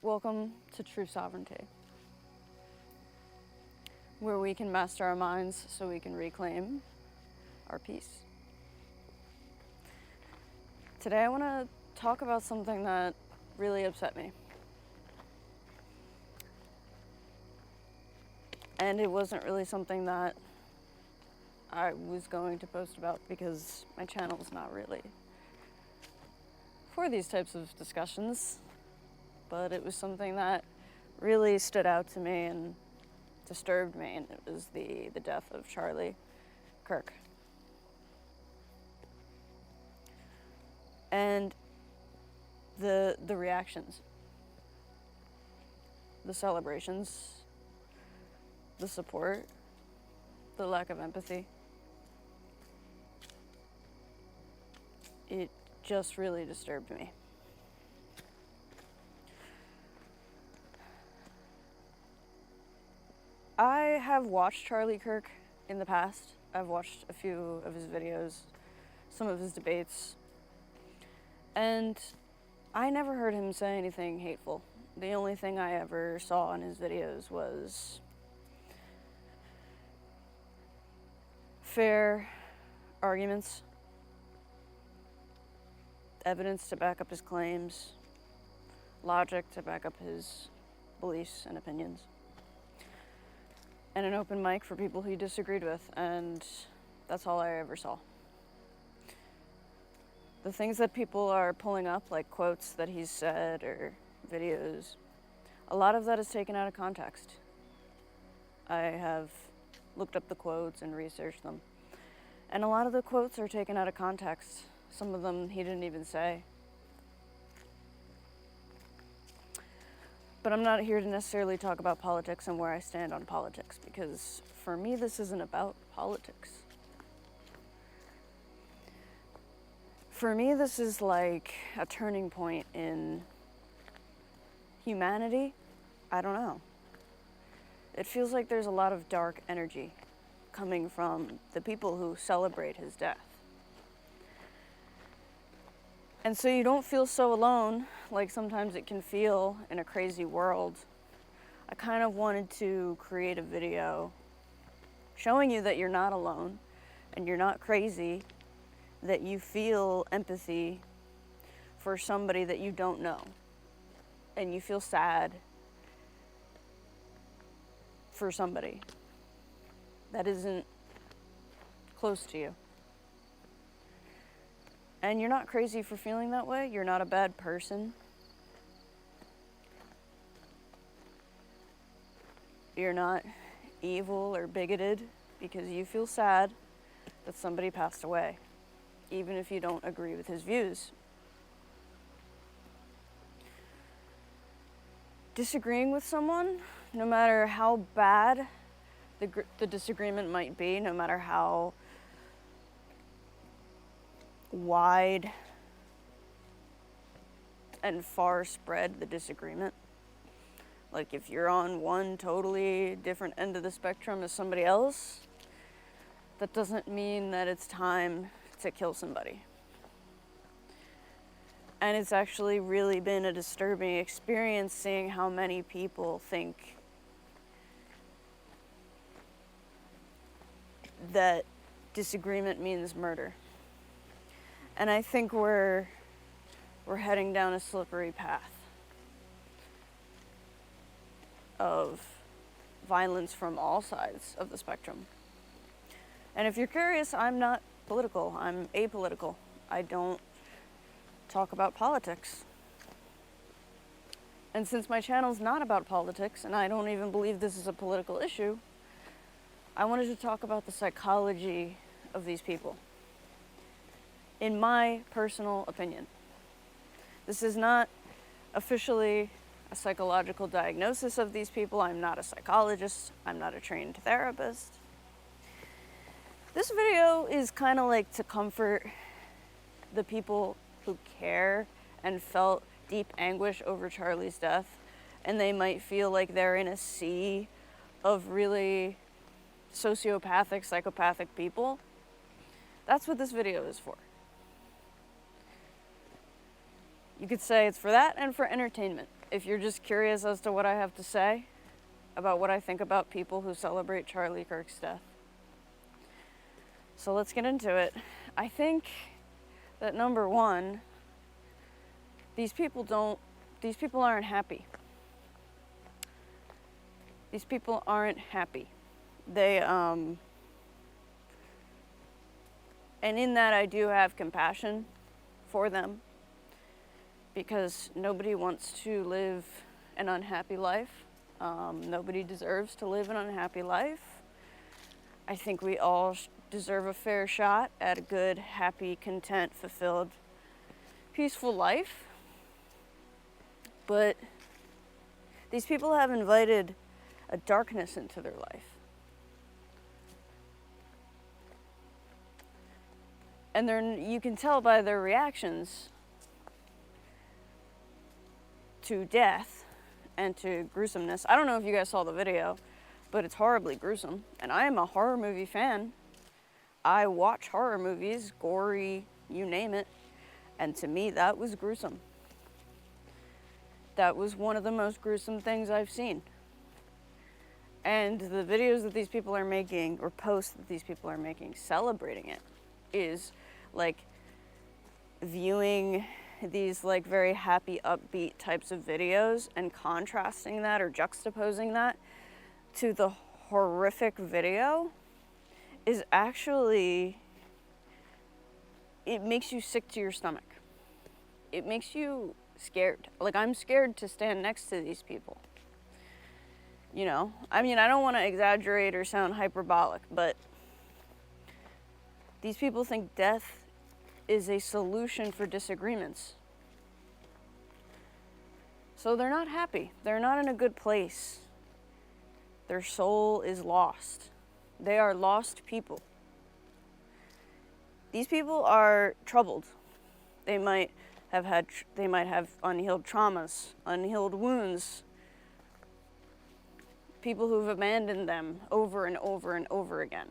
Welcome to True Sovereignty, where we can master our minds so we can reclaim our peace. Today I want to talk about something that really upset me. And it wasn't really something that I was going to post about because my channel is not really for these types of discussions, but it was something that really stood out to me and disturbed me, and it was the death of Kirk. And the reactions, the celebrations, the support, the lack of empathy. It just really disturbed me. I have watched Charlie Kirk in the past. I've watched a few of his videos, some of his debates, and I never heard him say anything hateful. The only thing I ever saw in his videos was fair arguments, evidence to back up his claims, logic to back up his beliefs and opinions, and an open mic for people he disagreed with, and that's all I ever saw. The things that people are pulling up, like quotes that he's said or videos, a lot of that is taken out of context. I have looked up the quotes and researched them, and a lot of the quotes are taken out of context. Some of them he didn't even say. But I'm not here to necessarily talk about politics and where I stand on politics, because for me this isn't about politics. For me this is like a turning point in humanity. I don't know. It feels like there's a lot of dark energy coming from the people who celebrate his death. And so you don't feel so alone, like sometimes it can feel in a crazy world. I kind of wanted to create a video showing you that you're not alone and you're not crazy, that you feel empathy for somebody that you don't know, and you feel sad for somebody that isn't close to you. And you're not crazy for feeling that way. You're not a bad person. You're not evil or bigoted because you feel sad that somebody passed away, even if you don't agree with his views. Disagreeing with someone, no matter how bad the disagreement might be, no matter how wide and far spread the disagreement. Like if you're on one totally different end of the spectrum as somebody else, that doesn't mean that it's time to kill somebody. And it's actually really been a disturbing experience seeing how many people think that disagreement means murder. And I think we're heading down a slippery path of violence from all sides of the spectrum. And if you're curious, I'm not political, I'm apolitical. I don't talk about politics. And since my channel's not about politics, and I don't even believe this is a political issue, I wanted to talk about the psychology of these people. In my personal opinion. This is not officially a psychological diagnosis of these people. I'm not a psychologist. I'm not a trained therapist. This video is kind of like to comfort the people who care and felt deep anguish over Charlie's death, and they might feel like they're in a sea of really sociopathic, psychopathic people. That's what this video is for. You could say it's for that and for entertainment. If you're just curious as to what I have to say about what I think about people who celebrate Charlie Kirk's death. So let's get into it. I think that number one, these people aren't happy. These people aren't happy. And in that I do have compassion for them, because nobody wants to live an unhappy life. Nobody deserves to live an unhappy life. I think we all deserve a fair shot at a good, happy, content, fulfilled, peaceful life. But these people have invited a darkness into their life. And you can tell by their reactions to death and to gruesomeness. I don't know if you guys saw the video, but it's horribly gruesome. And I am a horror movie fan. I watch horror movies, gory, you name it. And to me, that was gruesome. That was one of the most gruesome things I've seen. And the videos that these people are making, or posts that these people are making celebrating it, is like viewing these like very happy, upbeat types of videos and contrasting that or juxtaposing that to the horrific video is actually, it makes you sick to your stomach. It makes you scared. Like, I'm scared to stand next to these people. You know, I mean, I don't want to exaggerate or sound hyperbolic, but these people think death is a solution for disagreements. So they're not happy. They're not in a good place. Their soul is lost. They are lost people. These people are troubled. They might have unhealed traumas, unhealed wounds, people who've abandoned them over and over and over again.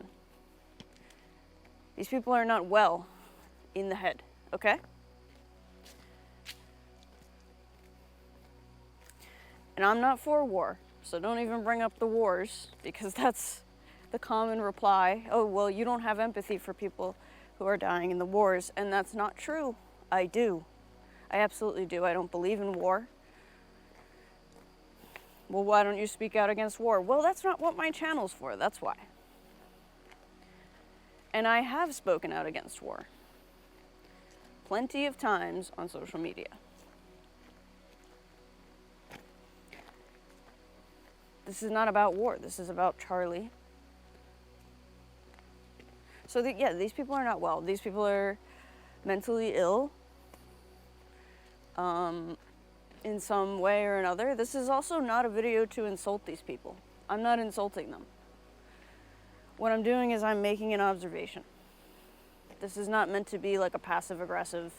These people are not well in the head, okay? And I'm not for war, so don't even bring up the wars, because that's the common reply. Oh, well, you don't have empathy for people who are dying in the wars, and that's not true. I do. I absolutely do. I don't believe in war. Well, why don't you speak out against war? Well, that's not what my channel's for, that's why. And I have spoken out against war plenty of times on social media. This is not about war. This is about Charlie. So, these people are not well. These people are mentally ill in some way or another. This is also not a video to insult these people. I'm not insulting them. What I'm doing is I'm making an observation. This is not meant to be like a passive-aggressive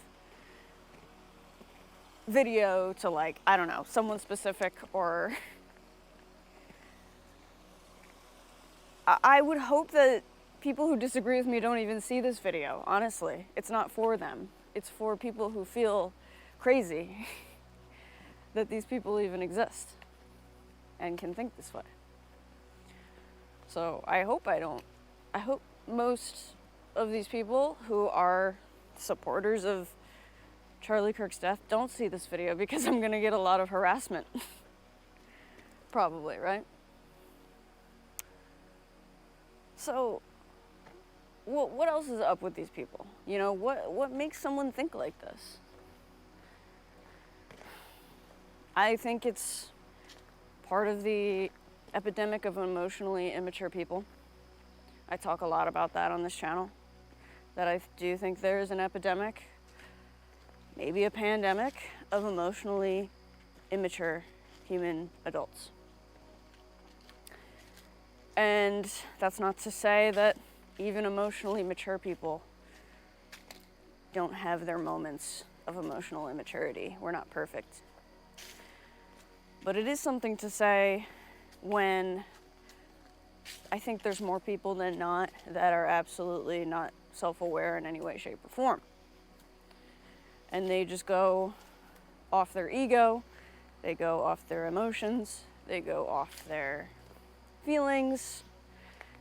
video to, like, I don't know, someone specific, or I would hope that people who disagree with me don't even see this video, honestly. It's not for them. It's for people who feel crazy that these people even exist and can think this way. So I hope most of these people who are supporters of Charlie Kirk's death don't see this video, because I'm gonna get a lot of harassment. Probably, right? So, what else is up with these people? You know, what makes someone think like this? I think it's part of the epidemic of emotionally immature people. I talk a lot about that on this channel, that I do think there is an epidemic, maybe a pandemic, of emotionally immature human adults. And that's not to say that even emotionally mature people don't have their moments of emotional immaturity. We're not perfect. But it is something to say when I think there's more people than not that are absolutely not self-aware in any way, shape, or form. And they just go off their ego, they go off their emotions, they go off their feelings,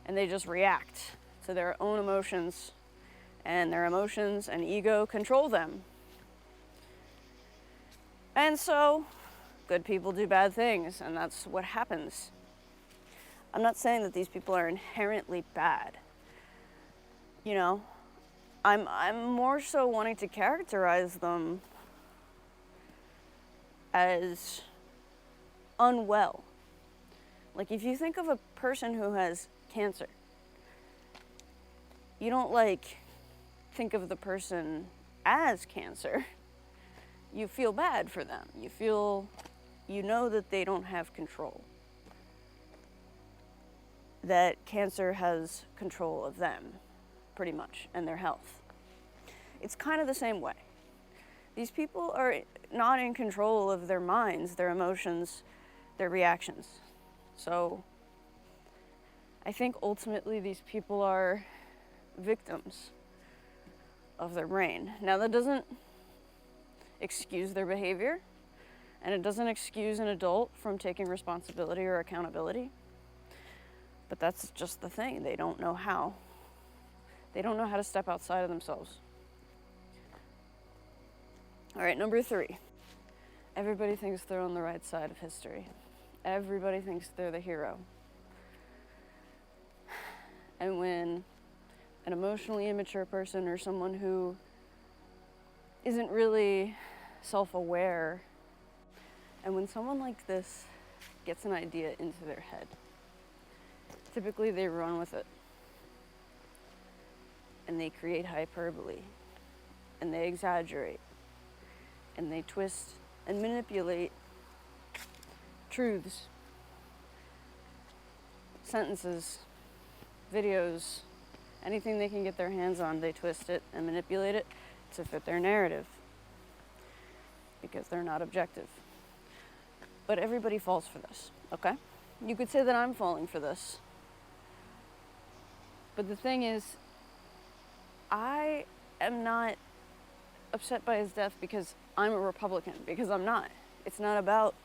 and they just react to their own emotions, and their emotions and ego control them. And so, good people do bad things, and that's what happens. I'm not saying that these people are inherently bad. You know, I'm more so wanting to characterize them as unwell. Like, if you think of a person who has cancer, you don't, like, think of the person as cancer. You feel bad for them. You know that they don't have control. That cancer has control of them, pretty much, and their health. It's kind of the same way. These people are not in control of their minds, their emotions, their reactions. So I think ultimately these people are victims of their brain. Now, that doesn't excuse their behavior, and it doesn't excuse an adult from taking responsibility or accountability. But that's just the thing. They don't know how. They don't know how to step outside of themselves. All right, number 3. Everybody thinks they're on the right side of history. Everybody thinks they're the hero. And when an emotionally immature person or someone who isn't really self-aware, and when someone like this gets an idea into their head, typically they run with it. And they create hyperbole. And they exaggerate. And they twist and manipulate truths, sentences, videos, anything they can get their hands on, they twist it and manipulate it to fit their narrative. Because they're not objective. But everybody falls for this, okay? You could say that I'm falling for this. But the thing is, I am not upset by his death because I'm a Republican, because I'm not. It's not about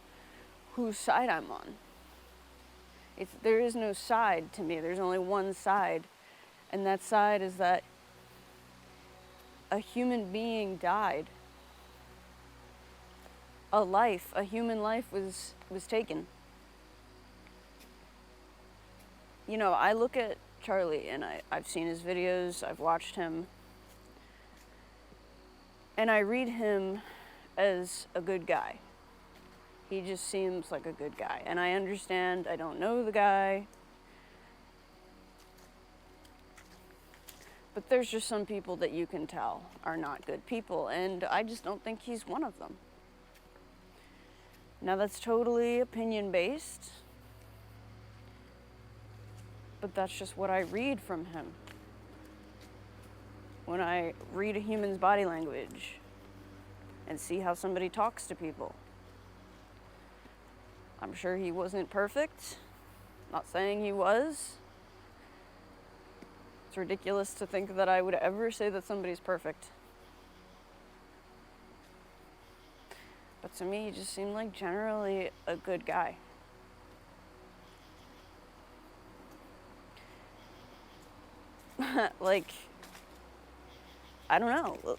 whose side I'm on. There is no side to me. There's only one side, and that side is that a human being died. A human life was taken. You know, I look at Charlie, and I've seen his videos, I've watched him, and I read him as a good guy. He just seems like a good guy, and I understand, I don't know the guy, but there's just some people that you can tell are not good people, and I just don't think he's one of them. Now, that's totally opinion-based, but that's just what I read from him. When I read a human's body language and see how somebody talks to people. I'm sure he wasn't perfect. Not saying he was. It's ridiculous to think that I would ever say that somebody's perfect. But to me, he just seemed like generally a good guy. Like, I don't know.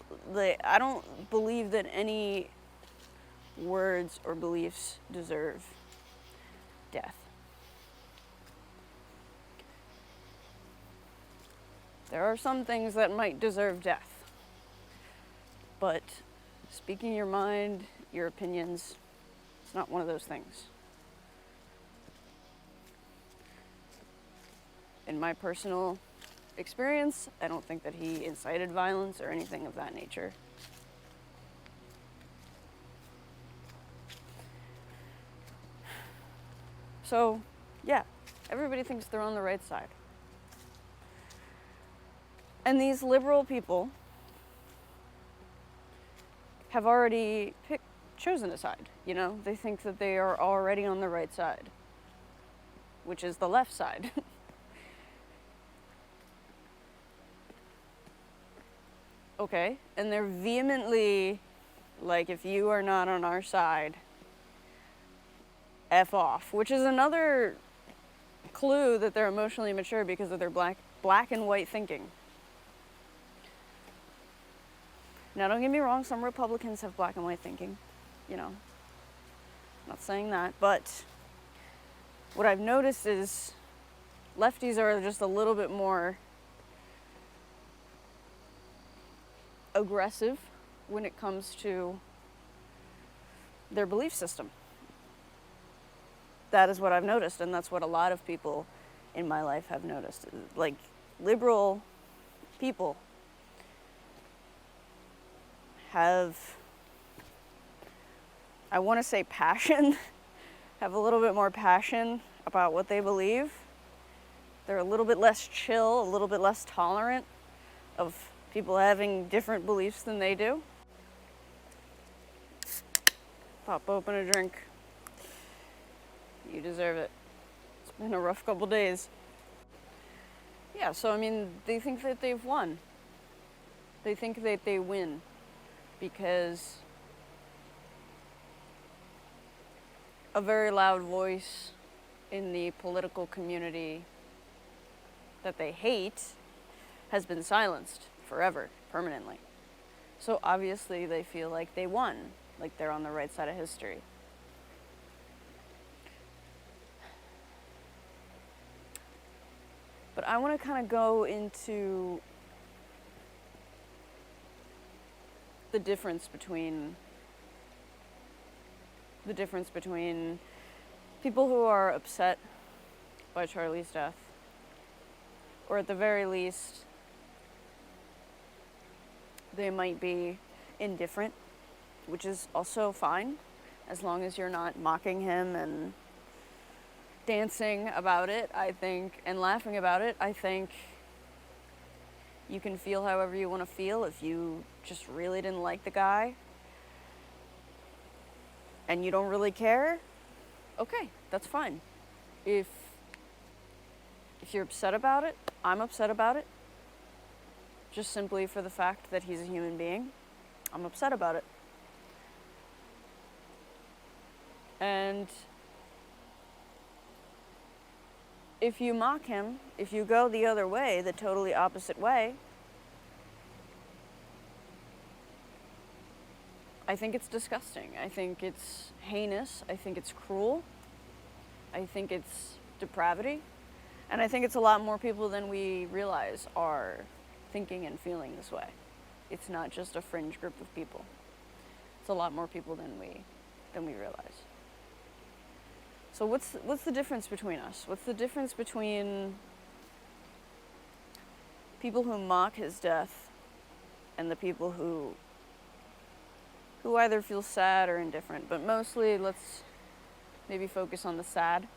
I don't believe that any words or beliefs deserve death. There are some things that might deserve death. But speaking your mind, your opinions, it's not one of those things. In my personal experience, I don't think that he incited violence or anything of that nature. So, yeah, everybody thinks they're on the right side. And these liberal people have already chosen a side, you know? They think that they are already on the right side, which is the left side. Okay, and they're vehemently Like, if you are not on our side, F off, which is another clue that they're emotionally immature because of their black and white thinking. Now, don't get me wrong, some Republicans have black and white thinking, you know, not saying that, but what I've noticed is lefties are just a little bit more aggressive when it comes to their belief system. That is what I've noticed, and that's what a lot of people in my life have noticed. Like, liberal people have, I want to say passion, have a little bit more passion about what they believe. They're a little bit less chill, a little bit less tolerant of people having different beliefs than they do. Pop open a drink. You deserve it. It's been a rough couple days. Yeah, so I mean, they think that they've won. They think that they win because a very loud voice in the political community that they hate has been silenced forever, permanently. So obviously they feel like they won, like they're on the right side of history. But I want to kind of go into the difference between people who are upset by Charlie's death, or at the very least, they might be indifferent, which is also fine, as long as you're not mocking him and dancing about it, I think, and laughing about it. I think you can feel however you want to feel. If you just really didn't like the guy and you don't really care, okay, that's fine. If you're upset about it, I'm upset about it. Just simply for the fact that he's a human being, I'm upset about it. And if you mock him, if you go the other way, the totally opposite way, I think it's disgusting. I think it's heinous. I think it's cruel. I think it's depravity. And I think it's a lot more people than we realize are thinking and feeling this way. It's not just a fringe group of people. It's a lot more people than we realize. So what's the difference between us? What's the difference between people who mock his death and the people who either feel sad or indifferent? But mostly, let's maybe focus on the sad.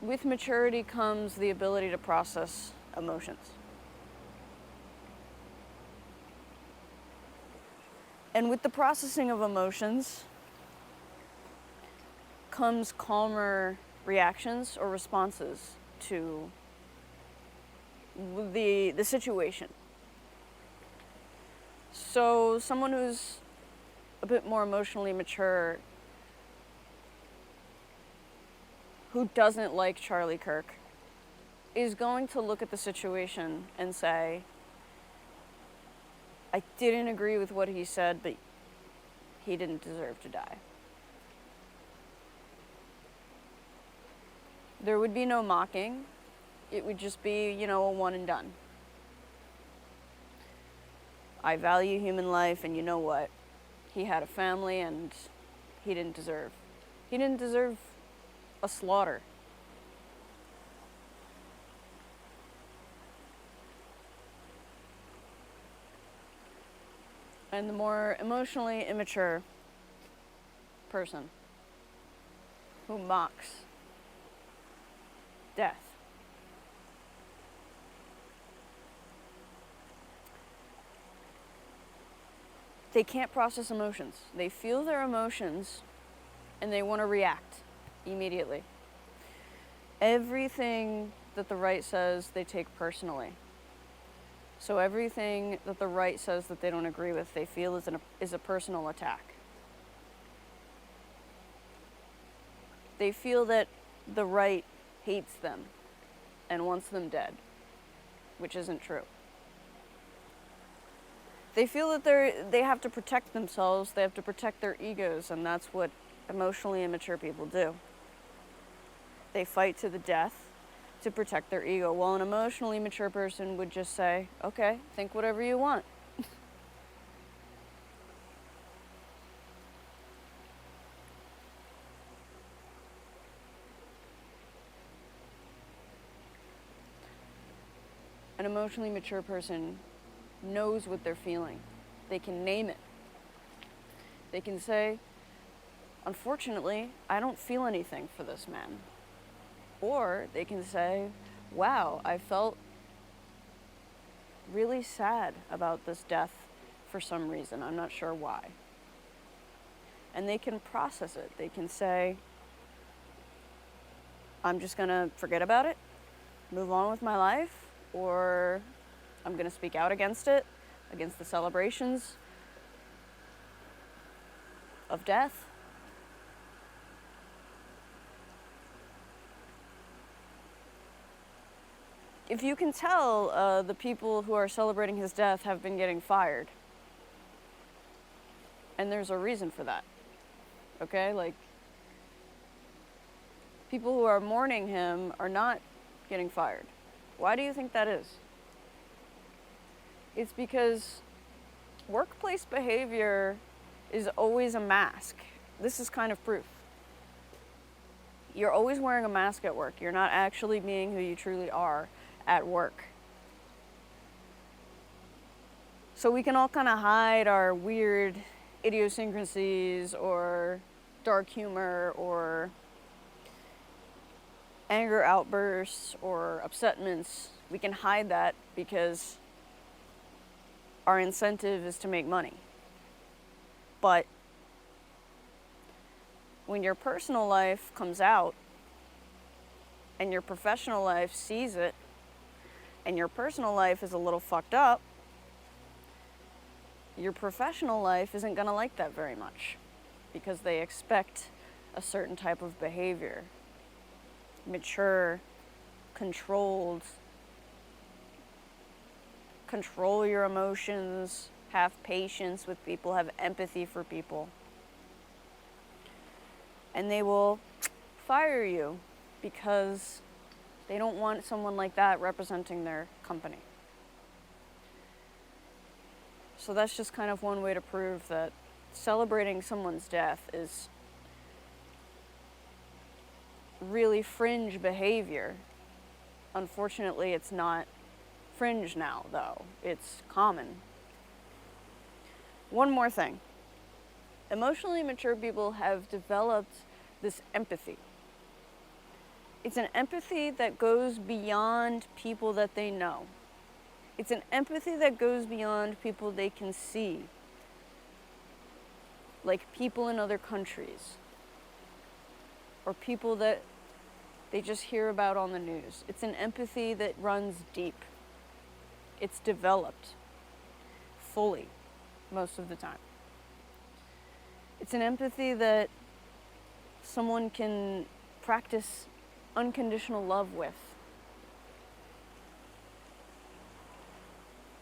With maturity comes the ability to process emotions. And with the processing of emotions comes calmer reactions or responses to the situation. So someone who's a bit more emotionally mature, who doesn't like Charlie Kirk, is going to look at the situation and say, I didn't agree with what he said, but he didn't deserve to die. There would be no mocking. It would just be, a one and done. I value human life, and you know what? He had a family, and he didn't deserve a slaughter. And the more emotionally immature person who mocks death, they can't process emotions. They feel their emotions and they want to react immediately. Everything that the right says, they take personally. So everything that the right says that they don't agree with, they feel is a personal attack. They feel that the right hates them and wants them dead, which isn't true. They feel that they have to protect themselves, they have to protect their egos, and that's what emotionally immature people do. They fight to the death to protect their ego, while an emotionally mature person would just say, okay, think whatever you want. An emotionally mature person knows what they're feeling. They can name it. They can say, unfortunately, I don't feel anything for this man. Or they can say, wow, I felt really sad about this death for some reason. I'm not sure why. And they can process it. They can say, I'm just going to forget about it, move on with my life, or I'm going to speak out against it, against the celebrations of death. If you can tell, the people who are celebrating his death have been getting fired. And there's a reason for that. Okay? Like, people who are mourning him are not getting fired. Why do you think that is? It's because workplace behavior is always a mask. This is kind of proof. You're always wearing a mask at work. You're not actually being who you truly are at work. So we can all kind of hide our weird idiosyncrasies or dark humor or anger outbursts or upsetments. We can hide that because our incentive is to make money. But when your personal life comes out and your professional life sees it, and your personal life is a little fucked up, your professional life isn't going to like that very much because they expect a certain type of behavior. Mature, controlled, control your emotions, have patience with people, have empathy for people. And they will fire you because they don't want someone like that representing their company. So that's just kind of one way to prove that celebrating someone's death is really fringe behavior. Unfortunately, it's not fringe now, though. It's common. One more thing. Emotionally mature people have developed this empathy. It's an empathy that goes beyond people that they know. It's an empathy that goes beyond people they can see, like people in other countries, or people that they just hear about on the news. It's an empathy that runs deep. It's developed fully most of the time. It's an empathy that someone can practice unconditional love with.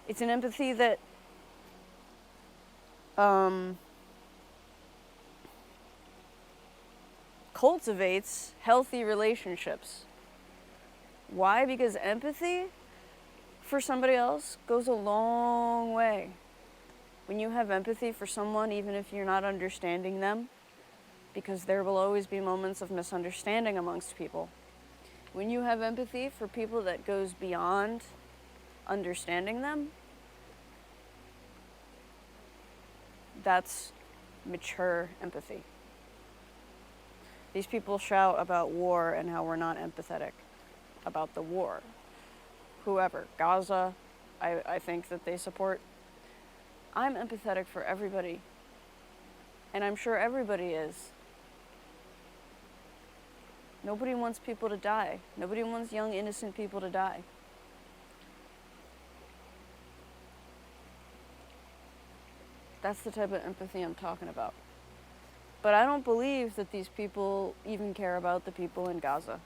It's an empathy that cultivates healthy relationships. Why? Because empathy for somebody else goes a long way. When you have empathy for someone, even if you're not understanding them, because there will always be moments of misunderstanding amongst people. When you have empathy for people that goes beyond understanding them, that's mature empathy. These people shout about war and how we're not empathetic about the war. Whoever, Gaza, I think that they support. I'm empathetic for everybody, and I'm sure everybody is. Nobody wants people to die. Nobody wants young, innocent people to die. That's the type of empathy I'm talking about. But I don't believe that these people even care about the people in Gaza.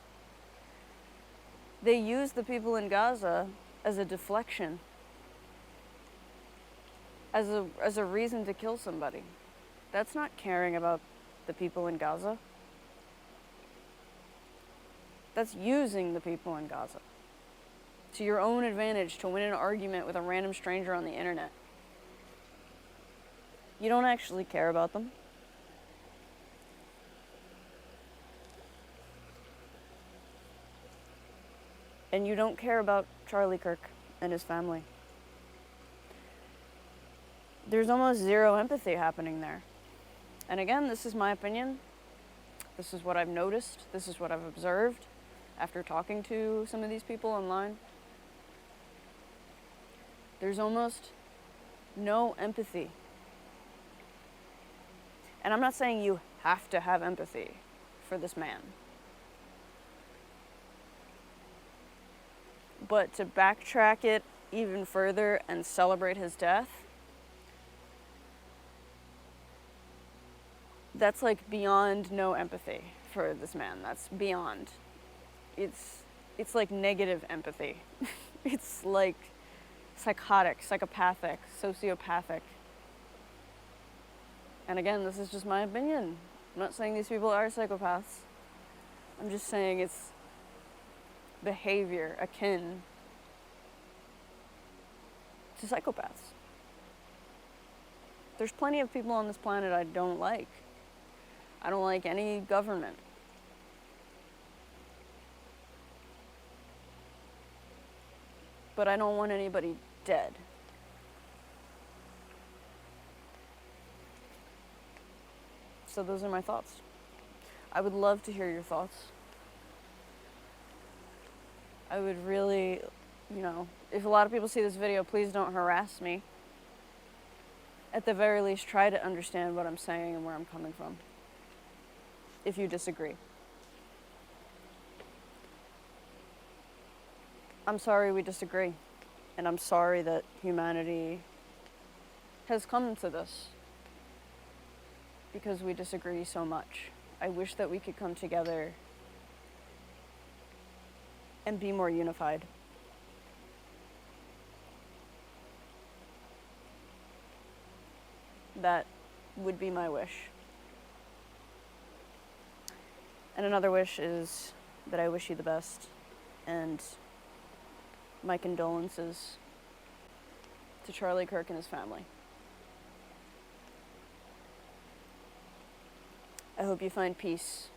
They use the people in Gaza as a deflection, as a reason to kill somebody. That's not caring about the people in Gaza. That's using the people in Gaza to your own advantage to win an argument with a random stranger on the internet. You don't actually care about them. And you don't care about Charlie Kirk and his family. There's almost zero empathy happening there. And again, this is my opinion. This is what I've noticed. This is what I've observed after talking to some of these people online. There's almost no empathy. And I'm not saying you have to have empathy for this man. But to backtrack it even further and celebrate his death, that's like beyond no empathy for this man. That's beyond. It's like negative empathy. It's like psychotic, psychopathic, sociopathic. And again, this is just my opinion. I'm not saying these people are psychopaths. I'm just saying it's behavior akin to psychopaths. There's plenty of people on this planet I don't like. I don't like any government. But I don't want anybody dead. So those are my thoughts. I would love to hear your thoughts. I would really, if a lot of people see this video, please don't harass me. At the very least, try to understand what I'm saying and where I'm coming from, if you disagree. I'm sorry we disagree, and I'm sorry that humanity has come to this because we disagree so much. I wish that we could come together and be more unified. That would be my wish. And another wish is that I wish you the best, and my condolences to Charlie Kirk and his family. I hope you find peace